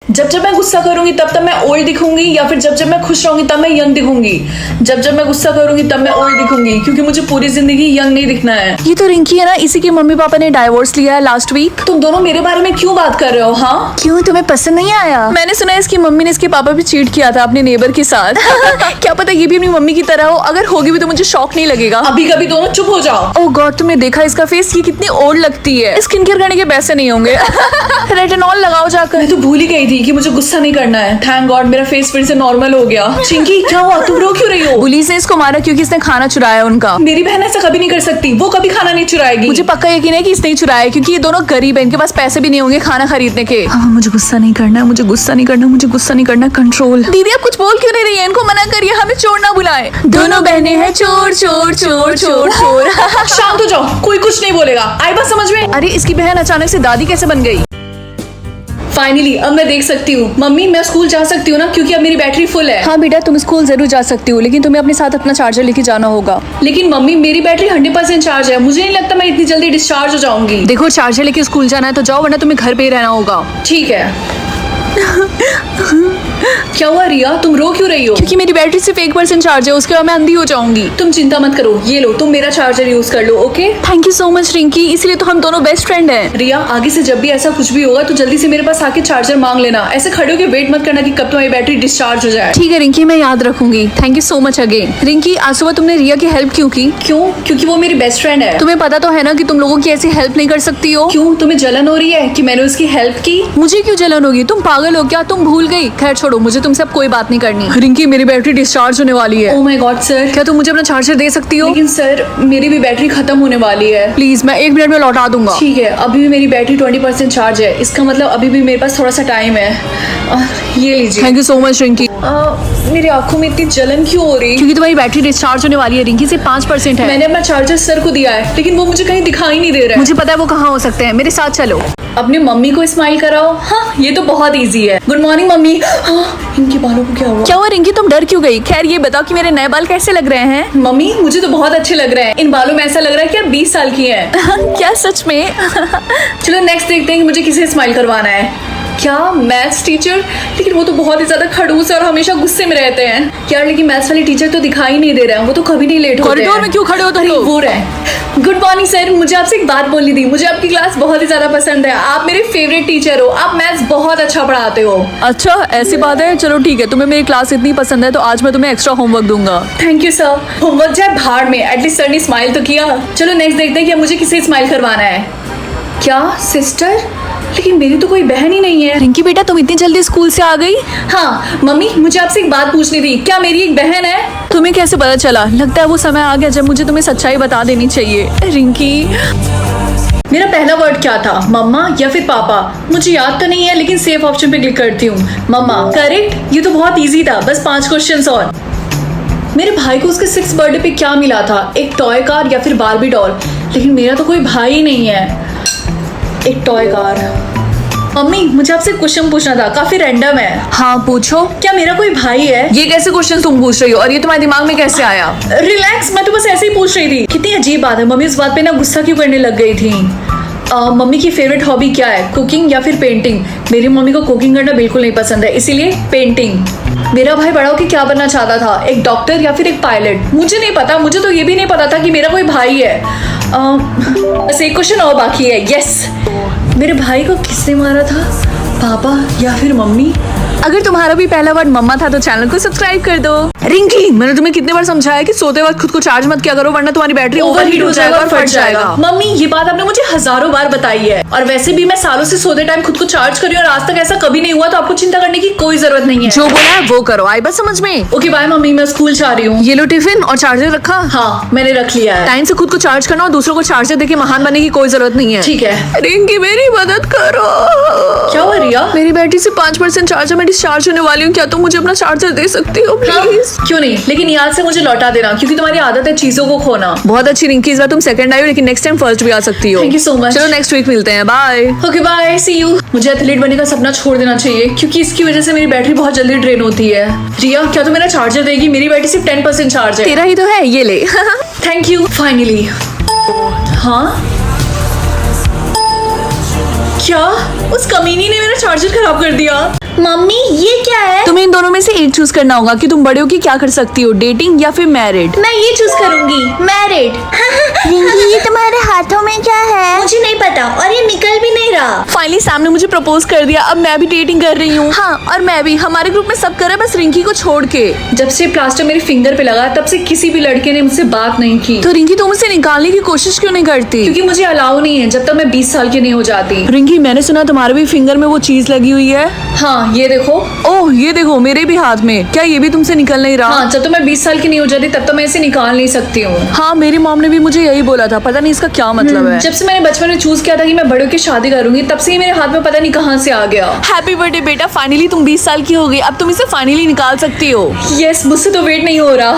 जब जब मैं गुस्सा करूंगी तब तब मैं ओल्ड दिखूंगी, या फिर जब जब मैं खुश रहूंगी तब मैं यंग दिखूंगी? जब जब मैं गुस्सा करूंगी तब मैं ओल्ड दिखूंगी, क्योंकि मुझे पूरी जिंदगी यंग नहीं दिखना है। ये तो रिंकी है ना, इसी के मम्मी पापा ने डाइवोर्स लिया है लास्ट वीक। तुम दोनों मेरे बारे में क्यों बात कर रहे हो? हाँ, क्यों, तुम्हें पसंद नहीं आया? मैंने सुना है इसकी मम्मी ने इसके पापा भी चीट किया था अपने नेबर के साथ। क्या पता ये भी अपनी मम्मी की तरह हो, अगर होगी भी तो मुझे शॉक नहीं लगेगा। अभी कभी दोनों चुप हो जाओ। ओह गॉड, तुमने देखा इसका फेस, ये कितनी ओल्ड लगती है। स्किन केयर करने के पैसे नहीं होंगे। रेटिनॉल लगाओ जाकर। मैं तो भूल ही गई थी कि मुझे गुस्सा नहीं करना है। थैंक गॉड मेरा फेस फिर से नॉर्मल हो गया। चिंकी क्या हुआ, तुम रो क्यों रही हो? पुलिस ने इसको मारा क्योंकि इसने खाना चुराया उनका। मेरी बहन ऐसा कभी नहीं कर सकती, वो कभी खाना नहीं चुराएगी। मुझे पक्का यकीन है कि इसने ही चुराया है, क्योंकि ये दोनों गरीब है, इनके पास पैसे भी नहीं होंगे खाना खरीदने के। हाँ, मुझे गुस्सा नहीं करना है, मुझे गुस्सा नहीं करना, मुझे गुस्सा नहीं करना। कंट्रोल। दीदी आप कुछ बोल क्यों नहीं रही है? इनको मना करिए, हमें चोर ना बुलाए। दोनों बहनें हैं चोर चोर चोर चोर चोर। शांत हो जाओ, कोई कुछ नहीं बोलेगा। आई बात समझ में? अरे इसकी बहन अचानक से दादी कैसे बन गई? फाइनली अब मैं देख सकती हूँ। मम्मी मैं स्कूल जा सकती हूँ ना, क्योंकि अब मेरी बैटरी फुल है। हाँ बेटा, तुम स्कूल जरूर जा सकती हो, लेकिन तुम्हें अपने साथ अपना चार्जर लेके जाना होगा। लेकिन मम्मी मेरी बैटरी 100% चार्ज है, मुझे नहीं लगता मैं इतनी जल्दी डिस्चार्ज हो जाऊंगी। देखो, चार्जर लेके स्कूल जाना है तो जाओ, वरना तुम्हें घर पे ही रहना होगा। ठीक है। क्या हुआ रिया, तुम रो क्यों रही हो? क्योंकि मेरी बैटरी सिर्फ 1% चार्ज है, उसके बाद मैं अंधी हो जाऊंगी। तुम चिंता मत करो, ये लो तुम मेरा चार्जर यूज कर लो। Okay, thank you so much Rinki, इसलिए तो हम दोनों बेस्ट फ्रेंड हैं। रिया आगे से जब भी ऐसा कुछ भी होगा तो जल्दी से मेरे पास आके चार्जर मांग लेना। ऐसे खड़े होकर वेट मत करना कि कब तुम्हारी बैटरी डिस्चार्ज हो जाए। ठीक है रिंकी, मैं याद रखूंगी। Thank you so much again. Rinki, आज सुबह तुमने रिया की हेल्प क्यों की? क्यों? क्योंकि वो मेरी बेस्ट फ्रेंड है। तुम्हें पता तो है ना कि तुम लोगों की ऐसी हेल्प नहीं कर सकती हो। क्यों, तुम्हें जलन हो रही है कि मैंने उसकी हेल्प की? मुझे क्यों जलन होगी? तुम पागल हो क्या? तुम भूल गई? खैर छोड़ो, मुझे तुमसे अब कोई बात नहीं करनी। रिंकी, मेरी बैटरी डिस्चार्ज होने वाली है। ओह माय गॉड सर, क्या तुम मुझे अपना चार्जर दे सकती हो? लेकिन सर मेरी भी बैटरी खत्म होने वाली है। प्लीज, मैं 1 मिनट में लौटा दूंगा। ठीक है, अभी भी मेरी बैटरी 20% चार्ज है, इसका मतलब अभी भी मेरे पास थोड़ा सा टाइम है। ये लीजिए। Thank you so much Rinki. मेरी आंखों में इतनी जलन क्यों हो रही? क्योंकि तुम्हारी बैटरी डिस्चार्ज होने वाली है रिंकी, सिर्फ 5% है। मैंने अपना चार्जर सर को दिया है, लेकिन वो मुझे कहीं दिखाई नहीं दे रहा है। मुझे पता है वो कहाँ हो सकते हैं, मेरे साथ चलो। अपनी मम्मी को स्माइल कराओ। हाँ, ये तो बहुत इजी है। Good morning mummy. हाँ, इनके बालों को क्या हुआ? क्या हुआ रिंकी, तुम डर क्यों गई? खैर ये बताओ कि मेरे नए बाल कैसे लग रहे हैं? मम्मी मुझे तो बहुत अच्छे लग रहे हैं। इन बालों में ऐसा लग रहा है कि आप 20 साल की हैं। क्या सच में? चलो नेक्स्ट देखते हैं कि मुझे किसे स्माइल करवाना है। क्या मैथ्स टीचर? लेकिन वो तो बहुत ही ज्यादा खड़ूस है और हमेशा गुस्से में रहते हैं यार। लेकिन मैथ्स वाले टीचर तो दिखाई नहीं दे रहे हैं, वो तो कभी नहीं लेट होते हैं। कॉरिडोर में क्यों खड़े हो तुम लोग? वो रहे। गुड मॉर्निंग सर, मुझे आपसे एक बात बोलनी थी। मुझे आपकी क्लास बहुत ही ज्यादा पसंद है, आप मेरे फेवरेट टीचर हो, आप मैथ्स बहुत अच्छा पढ़ाते हो। अच्छा ऐसी बात है, चलो ठीक है, तुम्हें मेरी क्लास इतनी पसंद है तो आज मैं तुम्हें एक्स्ट्रा होमवर्क दूंगा। Thank you sir. होमवर्क जाए भाड़ में, एटलीस्ट सर ने स्माइल तो किया। चलो नेक्स्ट देखते हैं कि मुझे किसे स्माइल करवाना है। क्या सिस्टर? लेकिन मेरी तो कोई बहन ही नहीं है। रिंकी बेटा, तुम इतनी जल्दी स्कूल से आ गई? हाँ मम्मी, मुझे आपसे एक बात पूछनी थी, क्या मेरी एक बहन है? तुम्हें कैसे पता चला? लगता है वो समय आ गया जब मुझे तुम्हें सच्चाई बता देनी चाहिए। रिंकी, मेरा पहला वर्ड क्या था, मम्मा या फिर पापा? मुझे याद तो नहीं है, लेकिन सेफ ऑप्शन पे क्लिक करती हूँ। मम्मा करेक्ट, ये तो बहुत इजी था, बस 5 क्वेश्चंस और। मेरे भाई को उसके 6th बर्थडे पे क्या मिला था? एक टॉय कार या फिर बार्बी डॉल? लेकिन मेरा तो कोई भाई ही नहीं है। एक टॉय कार। मम्मी मुझे आपसे क्वेश्चन पूछना था, काफी रैंडम है। हाँ पूछो। क्या मेरा कोई भाई है? ये कैसे क्वेश्चन तुम पूछ रही हो और ये तुम्हारे दिमाग में कैसे आया? रिलैक्स, मैं तो बस ऐसे ही पूछ रही थी। कितनी अजीब बात है, मम्मी उस बात पे ना गुस्सा क्यों करने लग गई थी। मम्मी की फेवरेट हॉबी क्या है, कुकिंग या फिर पेंटिंग? मेरी मम्मी को कुकिंग करना बिल्कुल नहीं पसंद है, इसीलिए पेंटिंग। मेरा भाई बड़ा होकर क्या बनना चाहता था, एक डॉक्टर या फिर एक पायलट? मुझे नहीं पता, मुझे तो ये भी नहीं पता था कि मेरा कोई भाई है। बस एक क्वेश्चन और बाकी है। यस, मेरे भाई को किसने मारा था, पापा या फिर मम्मी? अगर तुम्हारा भी पहला वर्ड मम्मा था तो चैनल को सब्सक्राइब कर दो। रिंकी, मैंने तुम्हें कितने बार समझाया कि सोते वक्त खुद को चार्ज मत किया करो, वरना तुम्हारी बैटरी ओवरहीट हो जाएगा और फट जाएगा। मम्मी ये बात आपने मुझे हजारों बार बताई है, और वैसे भी मैं सालों से सोते टाइम खुद को चार्ज कर रही हूँ और आज तक ऐसा कभी नहीं हुआ, तो आपको चिंता करने की कोई जरूरत नहीं है। जो बोला है वो करो, आई बस समझ में। ओके बाय मम्मी, मैं स्कूल जा रही हूँ। ये लो टिफिन और चार्जर रखा? हाँ मैंने रख लिया है। टाइम से खुद को चार्ज करना और दूसरों को चार्जर देके महान बनने की कोई जरूरत नहीं है। ठीक है। रिंकी मेरी मदद करो। क्या हुआ रिया? मेरी बैटरी से 5% चार्ज है, मैं डिस्चार्ज होने वाली हूँ, क्या तुम मुझे अपना चार्जर दे सकती हो प्लीज? क्यों नहीं, लेकिन याद से मुझे लौटा देना, क्योंकि तुम्हारी आदत है चीजों को खोना। बहुत अच्छी रिंकी, इस बार तुम सेकंड आई हो, लेकिन नेक्स्ट टाइम फर्स्ट भी आ सकती हो। Thank you so much. चलो नेक्स्ट वीक मिलते हैं, bye. Okay bye, see you. मुझे एथलीट बनने का सपना छोड़ देना चाहिए, क्योंकि इसकी वजह से मेरी बैटरी बहुत जल्दी ड्रेन होती है। रिया क्या तू मेरा चार्जर देगी? मेरी बैटरी सिर्फ 10% चार्ज है। तेरा ही तो है, ये ले। Thank you. फाइनली। हाँ क्या उस कमीनी ने मेरा चार्जर खराब कर दिया? मम्मी ये क्या है? तुम्हें इन दोनों में से एक चूज करना होगा कि तुम बड़े हो के क्या कर सकती हो, डेटिंग या फिर मैरिड। मैं ये चूज करूंगी, मैरिड। रिंकी ये तुम्हारे हाथों में क्या है? मुझे नहीं पता और ये निकल भी नहीं रहा। फाइनली सैम ने मुझे प्रपोज कर दिया, अब मैं भी डेटिंग कर रही हूँ। हाँ और मैं भी, हमारे ग्रुप में सब कर रहे हैं बस रिंकी को छोड़ के। जब से प्लास्टर मेरे फिंगर पे लगा तब से किसी भी लड़के ने मुझसे बात नहीं की। तो रिंकी तुम उसे निकालने की कोशिश क्यों नहीं करती? क्योंकि मुझे अलाउ नहीं है जब तक मैं 20 साल की नहीं हो जाती। रिंकी मैंने सुना तुम्हारे भी फिंगर में वो चीज लगी हुई है। हाँ ये देखो। ओह ये देखो मेरे भी हाथ में, क्या ये भी तुमसे निकल नहीं रहा? हाँ जब तक मैं 20 साल की नहीं हो जाती तब तक मैं इसे निकाल नहीं सकती हूँ। हाँ मेरी मॉम ने भी मुझे यही बोला था, पता नहीं इसका क्या मतलब है। जब से मैंने बचपन में चूज किया था कि मैं बड़े होकर शादी करूंगी तब से ही मेरे हाथ में पता नहीं कहाँ से आ गया। हैप्पी बर्थडे बेटा, फाइनली तुम 20 साल की हो गई, अब तुम इसे फाइनली निकाल सकती हो। यस मुझसे तो वेट नहीं हो रहा।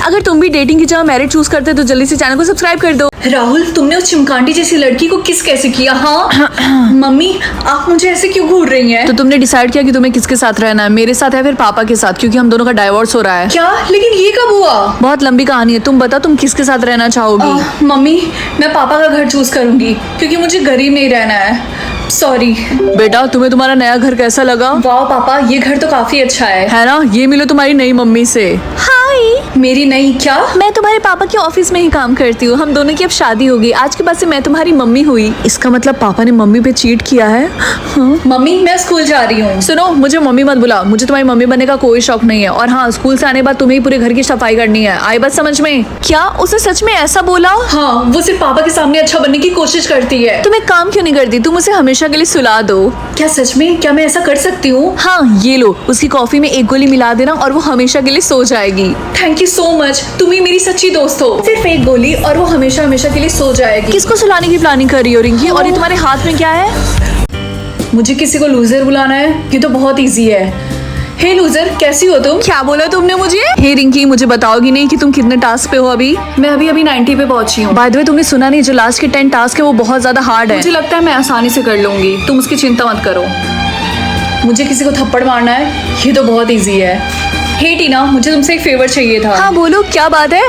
अगर तुम भी डेटिंग की जगह मैरिज चूज करते तो जल्दी से चैनल को सब्सक्राइब कर दो। राहुल तुमने उस चिमकांडी जैसी लड़की को किस कैसे किया? हाँ मम्मी आप मुझे ऐसे क्यों घूर रही हैं? तो तुमने डिसाइड किया कि तुम्हें किसके साथ रहना है, मेरे साथ या फिर पापा के साथ, क्योंकि हम दोनों का डाइवोर्स हो रहा है। क्या? लेकिन ये कब हुआ? बहुत लंबी कहानी है, तुम बता तुम किसके साथ रहना चाहोगी? मम्मी मैं पापा का घर चूज करूंगी क्योंकि मुझे गरीब नहीं रहना है। सॉरी बेटा तुम्हें तुम्हारा नया घर कैसा लगा? वाह पापा ये घर तो काफी अच्छा है ना? ये मिलो तुम्हारी नई मम्मी से। हाय मेरी नहीं? क्या? मैं तुम्हारे पापा के ऑफिस में ही काम करती हूँ, हम दोनों की अब शादी होगी, आज के बाद से मैं तुम्हारी मम्मी हुई। इसका मतलब पापा ने मम्मी पे चीट किया है। हाँ? मम्मी मैं स्कूल जा रही हूँ। सुनो मुझे मम्मी मत बुला, मुझे तुम्हारी मम्मी बनने का कोई शौक नहीं है। और हाँ स्कूल से आने बाद तुम्हें ही पूरे घर की सफाई करनी है, आई बात समझ में? क्या उसने सच में ऐसा बोला? हाँ वो सिर्फ पापा के सामने अच्छा बनने की कोशिश करती है। तुम एक काम क्यों नहीं करती, तुम उसे हमेशा के लिए सुला दो। क्या सच में? क्या मैं ऐसा कर सकती हूँ? हाँ ये लो, उसकी कॉफी में एक गोली मिला देना और वो हमेशा के लिए सो जाएगी। थैंक यू सो मच, तुम ही मेरी सच्ची दोस्त हो। सिर्फ एक गोली और वो हमेशा हमेशा के लिए सो जाएगी। किसको सुलाने की प्लानिंग कर रही हो रिंकी? और ये तुम्हारे हाथ में क्या है? मुझे किसी को लूजर बुलाना है, ये तो बहुत इजी है। हे लूजर कैसी हो तुम? क्या बोला तुमने मुझे? हे रिंकी मुझे बताओगी नहीं कि तुम कितने टास्क पे हो अभी? मैं अभी 90 पे पहुंची हूँ। बाय द वे तुमने सुना नहीं, जो लास्ट के 10 टास्क है वो बहुत ज्यादा हार्ड है। मुझे लगता है मैं आसानी से कर लूंगी, तुम उसकी चिंता मत करो। मुझे किसी को थप्पड़ मारना है, ये तो बहुत इजी है। हे टीना मुझे तुमसे एक फेवर चाहिए था। हाँ बोलो क्या बात है?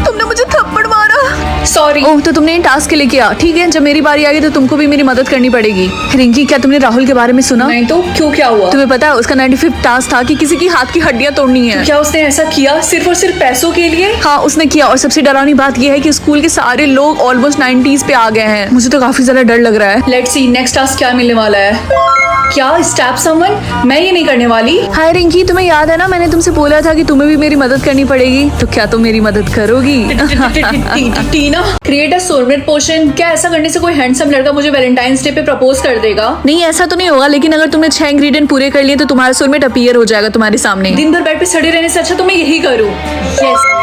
तुमने मुझे थप्पड़ मारा। सॉरी। ओह तो तुमने टास्क के लिए किया, ठीक है जब मेरी बारी आएगी तो तुमको भी मेरी मदद करनी पड़ेगी। रिंकी क्या तुमने राहुल के बारे में सुना? नहीं तो क्यों, क्या हुआ? तुम्हें पता है उसका 95th टास्क था कि किसी की हाथ की हड्डियां तोड़नी है। क्या उसने ऐसा किया सिर्फ और सिर्फ पैसों के लिए? हाँ उसने किया, और सबसे डरावनी बात यह है कि स्कूल के सारे लोग ऑलमोस्ट 90s पे आ गए हैं। मुझे तो काफी ज्यादा डर लग रहा है। लेट्स सी नेक्स्ट टास्क क्या मिलने वाला है। क्या स्टैप समवन? मैं ये नहीं करने वाली। हाय रिंकी तुम्हें याद है ना मैंने तुमसे बोला था कि तुम्हें भी मेरी मदद करनी पड़ेगी, तो क्या तुम मेरी मदद करोगी? टीना क्रिएट अ सोलमेट पोशन। क्या ऐसा करने से कोई हैंडसम लड़का मुझे वैलेंटाइंस डे पे प्रपोज कर देगा? नहीं ऐसा तो नहीं होगा, लेकिन अगर तुमने 6 इंग्रेडिएंट पूरे कर लिए तो तुम्हारा सोलमेट अपीयर हो जाएगा तुम्हारे सामने। दिन भर बेड पे सड़े रहने से अच्छा तो मैं यही करूँ। यस।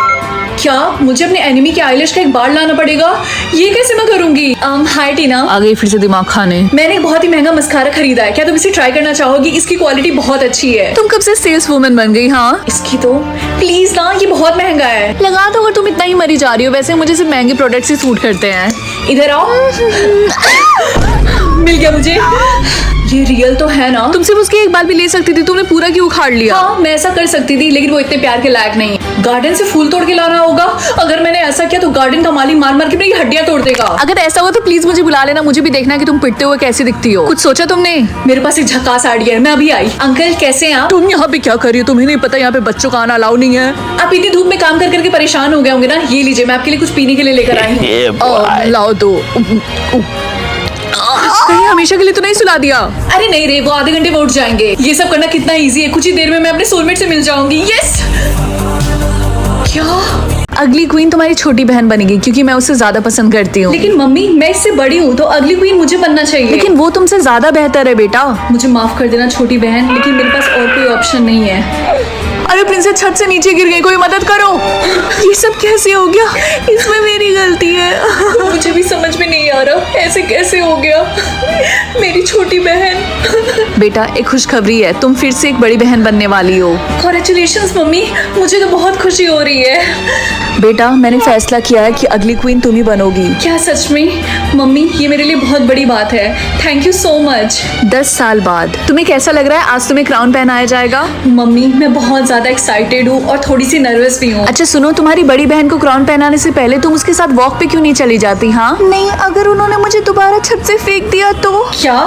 क्या मुझे अपने एनिमी के आईलैश का एक बार लाना पड़ेगा? ये कैसे मैं करूंगी? हाय टीना। आ गई फिर से दिमाग खाने। मैंने एक बहुत ही महंगा मस्कारा खरीदा है, क्या तुम इसे ट्राई करना चाहोगी? इसकी क्वालिटी बहुत अच्छी है। तुम कब से सेल्स वुमन बन गई? हाँ इसकी तो प्लीज ना, ये बहुत महंगा है। लगा दो अगर तुम इतना ही मरी जा रही हो, वैसे मुझे सिर्फ महंगे प्रोडक्ट्स ही सूट करते हैं। इधर आओ। मिल गया मुझे। ये रियल तो है ना? तुम सिर्फ उसकी एक बार भी ले सकती थी, तुमने पूरा क्यों उखाड़ लिया? हाँ मैं ऐसा कर सकती थी लेकिन वो इतने प्यार के लायक नहीं। गार्डन से फूल तोड़ के लाना होगा। अगर मैंने ऐसा किया तो गार्डन का माली मार मार के मेरी हड्डियां तोड़ देगा। अगर ऐसा हो तो प्लीज मुझे बुला लेना, मुझे भी देखना है कि तुम पिटते हुए कैसे दिखती हो। कुछ सोचा तुमने? मेरे पास एक झकास आइडिया है, मैं अभी आई। अंकल कैसे हैं आप? तुम यहाँ पे क्या कर रही हो? तुम्हें नहीं पता यहाँ पे बच्चों का आना अलाउ नहीं है? आप इतनी धूप में काम कर करके परेशान हो गए होंगे ना, ये लीजिए मैं आपके लिए कुछ पीने के लिए लेकर आई हूँ। लाओ दो। कहीं हमेशा के लिए तो नहीं सुला दिया? अरे नहीं रे, वो आधे घंटे में उठ जाएंगे। ये सब करना कितना इजी है, कुछ ही देर में मैं अपने सोलमेट से मिल जाऊंगी। यस। क्या? अगली क्वीन तुम्हारी छोटी बहन बनेगी क्योंकि मैं उसे ज्यादा पसंद करती हूँ। लेकिन मम्मी मैं इससे बड़ी हूँ तो अगली क्वीन मुझे बनना चाहिए। लेकिन वो तुमसे ज्यादा बेहतर है बेटा। मुझे माफ कर देना छोटी बहन, लेकिन मेरे पास और कोई ऑप्शन नहीं है। अरे प्रिंसेस छत से नीचे गिर गई, कोई मदद करो। ये सब कैसे हो गया? इसमें मेरी गलती है। मुझे भी समझ में नहीं आ रहा ऐसे कैसे हो गया। मेरी छोटी बहन। बेटा एक खुशखबरी है, तुम फिर से एक बड़ी बहन बनने वाली हो। कॉन्ग्रेचुलेशंस मम्मी, मुझे तो बहुत खुशी हो रही है। बेटा मैंने फैसला किया है कि अगली क्वीन तुम ही बनोगी। क्या सच में? मम्मी ये मेरे लिए बहुत बड़ी बात है, थैंक यू सो मच। 10 साल बाद तुम्हें कैसा लग रहा है? आज तुम्हें क्राउन पहनाया जाएगा। मम्मी मैं बहुत ज्यादा एक्साइटेड हूँ और थोड़ी सी नर्वस भी हूँ। अच्छा सुनो, तुम्हारी बड़ी बहन को क्राउन पहनाने से पहले तुम उसके साथ वॉक पे क्यों नहीं चली जाती? हाँ नहीं, अगर उन्होंने मुझे दोबारा छत से फेंक दिया तो? क्या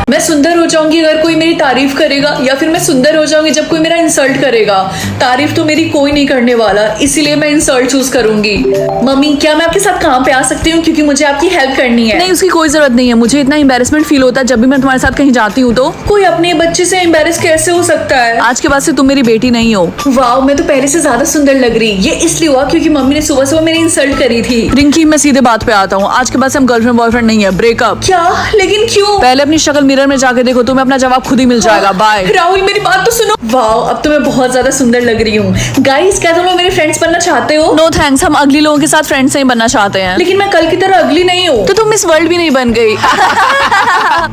मैं सुंदर हो जाऊंगी अगर कोई मेरी तारीफ करेगा या फिर मैं सुंदर हो जाऊंगी जब कोई मेरा इंसल्ट करेगा। तारीफ तो मेरी कोई नहीं करने वाला, इसीलिए मैं इंसल्ट चूज करूंगी। मम्मी क्या मैं आपके साथ काम पे आ सकती हूँ, क्योंकि मुझे आपकी हेल्प करनी है। नहीं, उसकी कोई जरूरत नहीं है। मुझे इतना एम्बेरसमेंट फील होता है जब भी मैं तुम्हारे साथ कहीं जाती हूँ तो। कोई अपने बच्चे से एम्बेरस कैसे हो सकता है? आज के बाद से तुम मेरी बेटी नहीं हो। वाओ, मैं तो पहले से ज्यादा सुंदर लग रही। ये इसलिए हुआ क्योंकि मम्मी ने सुबह सुबह मेरी इंसल्ट करी थी। रिंकी, मैं सीधे बात पे आता हूँ। आज के बाद से हम गर्लफ्रेंड बॉयफ्रेंड नहीं है, ब्रेकअप। क्या? लेकिन क्यों? पहले अपनी शक्ल मिरर में जाके देखो, तुम्हें अपना जवाब खुद ही मिल जाएगा। बाय। राहुल मेरी बात तो सुनो। वाओ, अब तो मैं बहुत ज्यादा सुंदर लग रही हूँ। गाइस, क्या तुम लोग मेरे फ्रेंड्स बनना चाहते हो? नो थैंक्स, हम अगली लोगों के साथ फ्रेंड्स नहीं बनना चाहते हैं। लेकिन मैं कल की तरह अगली नहीं हूँ। तो तुम मिस वर्ल्ड भी नहीं बन गई।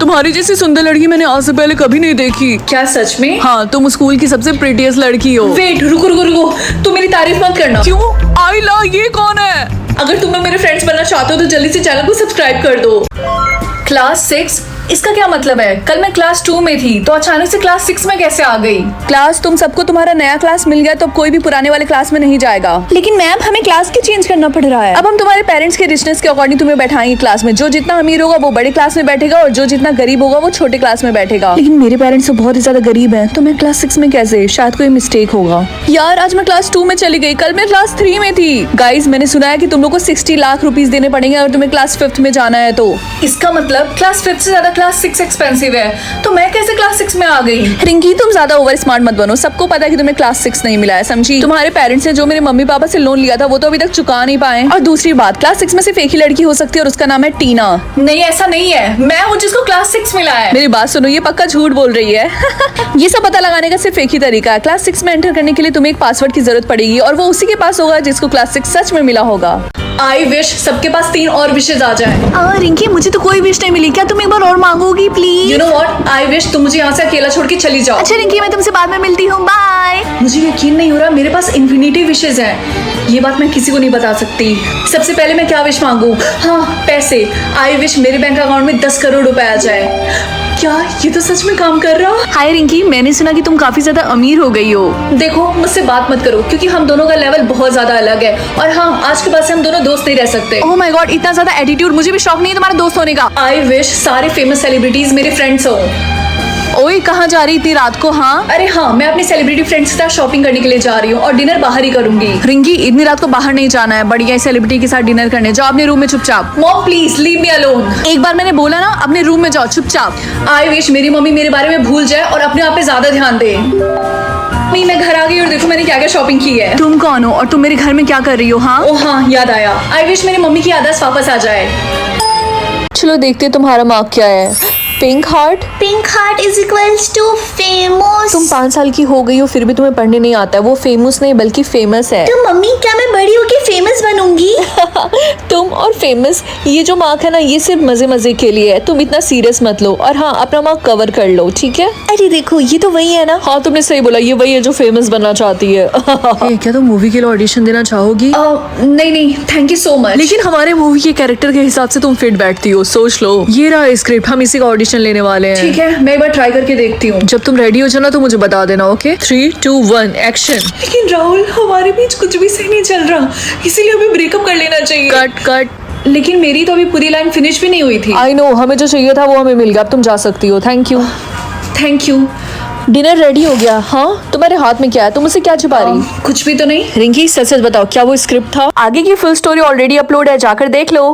तुम्हारी जैसी सुंदर लड़की मैंने आज से पहले कभी नहीं देखी। क्या सच में? हाँ, तुम स्कूल की सबसे प्रिटीएस्ट लड़की हो। वेट, रुको रुको रुको, तुम मेरी तारीफ मत करना। क्यों? आइला, ये कौन है? अगर तुम लोग मेरे फ्रेंड्स बनना चाहते हो तो जल्दी से चैनल को सब्सक्राइब कर दो। क्लास 6? इसका क्या मतलब है? कल मैं क्लास 2 में थी तो अचानक से क्लास 6 में कैसे आ गई? क्लास, तुम सबको तुम्हारा नया क्लास मिल गया तो अब कोई भी पुराने वाले क्लास में नहीं जाएगा। लेकिन मैम हमें क्लास क्यों चेंज करना पड़ रहा है? अब हम तुम्हारे पेरेंट्स के रिचनेस के अकॉर्डिंग तुम्हें बैठाएंगे क्लास में। जो जितना अमीर होगा वो बड़े क्लास में बैठेगा और जो जितना गरीब होगा वो छोटे क्लास में बैठेगा। लेकिन मेरे पेरेंट्स तो बहुत ही ज्यादा गरीब हैं, तो मैं क्लास 6 में कैसे? शायद कोई मिस्टेक होगा। यार, आज मैं क्लास 2 में चली गई, कल मैं क्लास 3 में थी। गाइज, मैंने सुना है कि तुम लोग को 60 लाख रुपीज देने पड़ेंगे अगर तुम्हें क्लास 5th में जाना है तो। इसका मतलब क्लास 5 से ज्यादा क्लास 6 एक्सपेंसिव है, तो मैं कैसे क्लास 6 में आ गई? रिंकी, तुम ज्यादा ओवर स्मार्ट मत बनो। सबको पता है कि तुम्हें क्लास 6 नहीं मिला है, समझी? तुम्हारे पेरेंट्स ने जो मेरे मम्मी पापा से लोन लिया था वो तो अभी तक चुका नहीं पाए। और दूसरी बात, क्लास 6 में सिर्फ एक ही लड़की हो सकती है और उसका नाम है टीना। नहीं, ऐसा नहीं है। मैं हूँ जिसको क्लास 6 मिला है। मेरी बात सुनो, ये पक्का झूठ बोल रही है। ये सब पता लगाने का सिर्फ एक ही तरीका है। क्लास 6 में एंटर करने के लिए तुम्हें एक पासवर्ड की जरूरत पड़ेगी और वो उसी के पास होगा जिसको क्लास 6 सच में मिला होगा। आई विश सबके पास 3 और विशेज आ जाए। रिंकी, मुझे तो कोई विश नहीं मिली। क्या तुम एक बार और मांगोगी please? You know what, I wish तुम मुझे यहाँ से अकेला छोड़ के चली जाओ। अच्छा रिंकी, मैं तुमसे बाद में मिलती हूँ, बाय। मुझे यकीन नहीं हो रहा, मेरे पास इन्फिनिटी विशेज हैं। ये बात मैं किसी को नहीं बता सकती। सबसे पहले मैं क्या विश मांगू? हाँ, पैसे। आई विश मेरे बैंक अकाउंट में 10 करोड़ रुपए आ जाए। क्या ये तो सच में काम कर रहा? हाय रिंकी, मैंने सुना कि तुम काफी ज्यादा अमीर हो गई हो। देखो, मुझसे बात मत करो क्योंकि हम दोनों का लेवल बहुत ज्यादा अलग है। और हाँ, आज के बाद से हम दोनों दोस्त नहीं रह सकते। ओह माय गॉड, इतना ज्यादा एटीट्यूड। मुझे भी शौक नहीं है तुम्हारे दोस्त होने का। आई विश सारे फेमस सेलिब्रिटीज मेरे फ्रेंड्स हो। ओए, कहाँ जा रही इतनी रात को? हाँ, अरे हाँ, मैं अपनी सेलिब्रिटी फ्रेंड्स के साथ शॉपिंग करने के लिए जा रही हूँ और डिनर बाहर ही करूंगी। रिंकी, इतनी रात को बाहर नहीं जाना है, बढ़िया सेलिब्रिटी के साथ डिनर करने जाओ अपने रूम में चुपचाप। Mom please leave me alone. एक बार मैंने बोला ना, अपने रूम में जाओ चुपचाप। आई विश मेरी मम्मी मेरे बारे में भूल जाए और अपने आप पे ज्यादा ध्यान दे। नहीं, मैं घर आ गई और देखो मैंने क्या क्या शॉपिंग की है। तुम कौन हो और तुम मेरे घर में क्या कर रही हो? हाँ, ओ हाँ, याद आया। आई विश मेरी मम्मी की आदत वापस आ जाए। चलो देखते तुम्हारा मार्क क्या है। Pink heart. Pink heart is equals to famous. तुम 5 साल की हो गई हो फिर भी तुम्हें पढ़ने नहीं आता है। वो फेमस नहीं बल्कि फेमस है। तो मम्मी, क्या मैं बड़ी होके फेमस बनूंगी? तुम और फेमस, ये जो मार्क है ना, ये सिर्फ मजे मजे के लिए है। तुम इतना सीरियस मत लो और हाँ, अपना मार्क कवर कर लो, ठीक है? अरे देखो, ये तो वही है ना। हाँ, तुमने सही बोला, ये वही है जो फेमस बनना चाहती है। क्या तुम मूवी के लिए ऑडिशन देना चाहोगी? नहीं नहीं, थैंक यू सो मच। लेकिन हमारे मूवी के कैरेक्टर के हिसाब से तुम फिट बैठती हो, सोच लो। ये रहा स्क्रिप्ट, हम इसी का ऑडिशन लेने वाले हैं। ठीक है, मैं एक बार ट्राई करके देखती हूँ। जब तुम रेडी हो जाना तो मुझे बता देना, ओके? 3, 2, 1 एक्शन। लेकिन राहुल, हमारे बीच कुछ भी सही नहीं चल रहा, इसीलिए हमें ब्रेकअप कर लेना चाहिए। Cut cut. लेकिन मेरी तो अभी पूरी लाइन फिनिश भी नहीं हुई थी। आई नो, हमें जो चाहिए था वो हमें मिल गया। अब तुम जा सकती हो। Thank you. Thank you. Dinner ready हो गया। हाँ, तुम्हारे हाथ में क्या है? तुम मुझसे क्या छुपा रही? कुछ भी तो नहीं। रिंकी, सच सच बताओ, क्या वो स्क्रिप्ट था? आगे की फुल स्टोरी ऑलरेडी अपलोड है, जाकर देख लो।